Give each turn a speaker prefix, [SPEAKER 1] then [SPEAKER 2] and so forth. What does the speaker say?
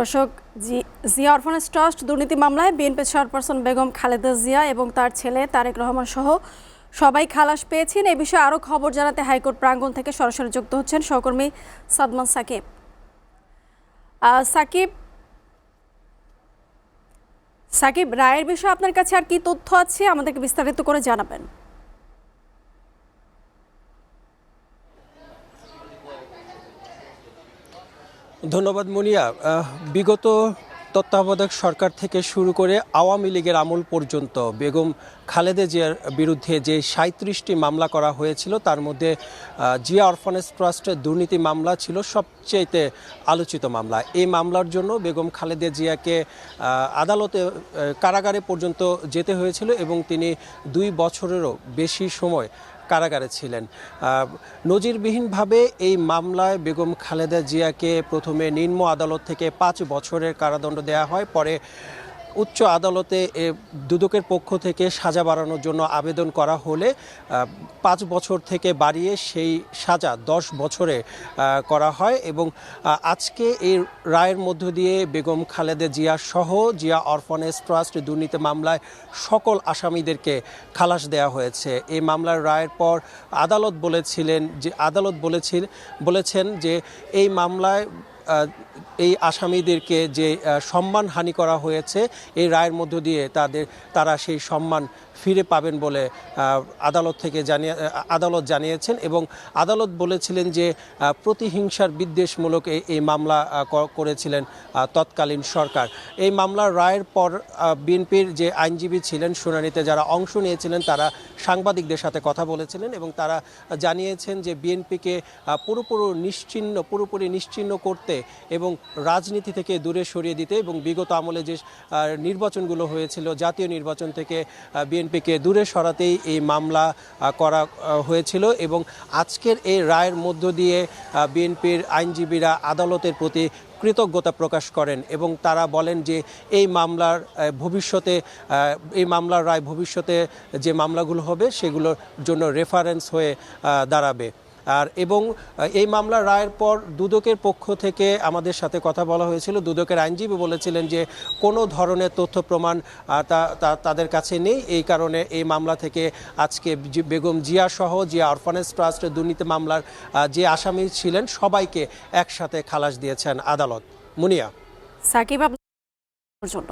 [SPEAKER 1] দর্শক, Zia orphanage trust দুর্নীতি মামলায় বিএনপি চেয়ারপারসন বেগম খালেদা জিয়া এবং তার ছেলে তারেক রহমান সহ সবাই খালাস পেয়েছেন। এই বিষয়ে আরও খবর জানাতে হাইকোর্ট প্রাঙ্গণ থেকে সরাসরি যুক্ত হচ্ছেন সহকর্মী সাদমান সাকিব। সাকিব, রায়ের বিষয়ে আপনার কাছে আর কি তথ্য আছে আমাদেরকে বিস্তারিত করে জানাবেন।
[SPEAKER 2] ধন্যবাদ মুনিয়া। বিগত তত্ত্বাবধায়ক সরকার থেকে শুরু করে আওয়ামী লীগের আমল পর্যন্ত বেগম খালেদা জিয়ার বিরুদ্ধে যে ৩৭টি মামলা করা হয়েছিল তার মধ্যে জিয়া অরফানেজ ট্রাস্টের দুর্নীতি মামলা ছিল সবচেয়ে আলোচিত মামলা। এই মামলার জন্য বেগম খালেদা জিয়াকে আদালতে কারাগারে পর্যন্ত যেতে হয়েছিল এবং তিনি ২ বছরেরও বেশি সময় কারাগারে ছিলেন। নজিরবিহীনভাবে এই মামলায় বেগম খালেদা জিয়াকে প্রথমে নিম্ন আদালত থেকে ৫ বছরের কারাদণ্ড দেওয়া হয়। পরে উচ্চ আদালতে দুদকের পক্ষ থেকে সাজা বাড়ানোর জন্য আবেদন করা হলে ৫ বছর থেকে বাড়িয়ে সেই সাজা ১০ বছরে করা হয় এবং আজকে এই রায়ের মধ্য দিয়ে বেগম খালেদা জিয়া সহ জিয়া অরফানেজ ট্রাস্ট দুর্নীতি মামলায় সকল আসামিদেরকে খালাস দেওয়া হয়েছে। এই মামলার রায়ের পর আদালত বলেছেন যে এই মামলায় এই আসামিদেরকে যে সম্মানহানি করা হয়েছে এই রায়ের মধ্য দিয়ে তারা সেই সম্মান ফিরে পাবেন বলে আদালত জানিয়েছেন এবং আদালত বলেছিলেন যে প্রতিহিংসার বিদ্বেষমূলক এই মামলা করেছিলেন তৎকালীন সরকার। এই মামলার রায়ের পর বিএনপির যে আইনজীবী ছিলেন শুনানিতে যারা অংশ নিয়েছিলেন তারা সাংবাদিকদের সাথে কথা বলেছিলেন এবং তারা জানিয়েছেন যে বিএনপিকে পুরোপুরি নিশ্চিহ্ন করতে এবং রাজনীতি থেকে দূরে সরিয়ে দিতে এবং বিগত আমলে যে নির্বাচনগুলো হয়েছিল জাতীয় নির্বাচন থেকে বিএনপিকে দূরে সরাতেই এই মামলা করা হয়েছিল এবং আজকের এই রায়ের মধ্য দিয়ে বিএনপির আইনজীবীরা আদালতের প্রতি কৃতজ্ঞতা প্রকাশ করেন এবং তারা বলেন যে এই মামলার রায় ভবিষ্যতে যে মামলাগুলো হবে সেগুলোর জন্য রেফারেন্স হয়ে দাঁড়াবে। এবং এই মামলার রায়ের পর দুদকের পক্ষ থেকে আমাদের সাথে কথা বলা হয়েছিল। দুদকের আইনজীবী বলেছিলেন যে কোনো ধরনের তথ্য প্রমাণ তাদের কাছে নেই, এই কারণে এই মামলা থেকে আজকে বেগম জিয়া সহ জিয়া অরফানেজ ট্রাস্টের দুর্নীতি মামলার যে আসামি ছিলেন সবাইকে একসাথে খালাস দিয়েছেন আদালত। মুনিয়া।
[SPEAKER 1] সাকিব, আপনার জন্য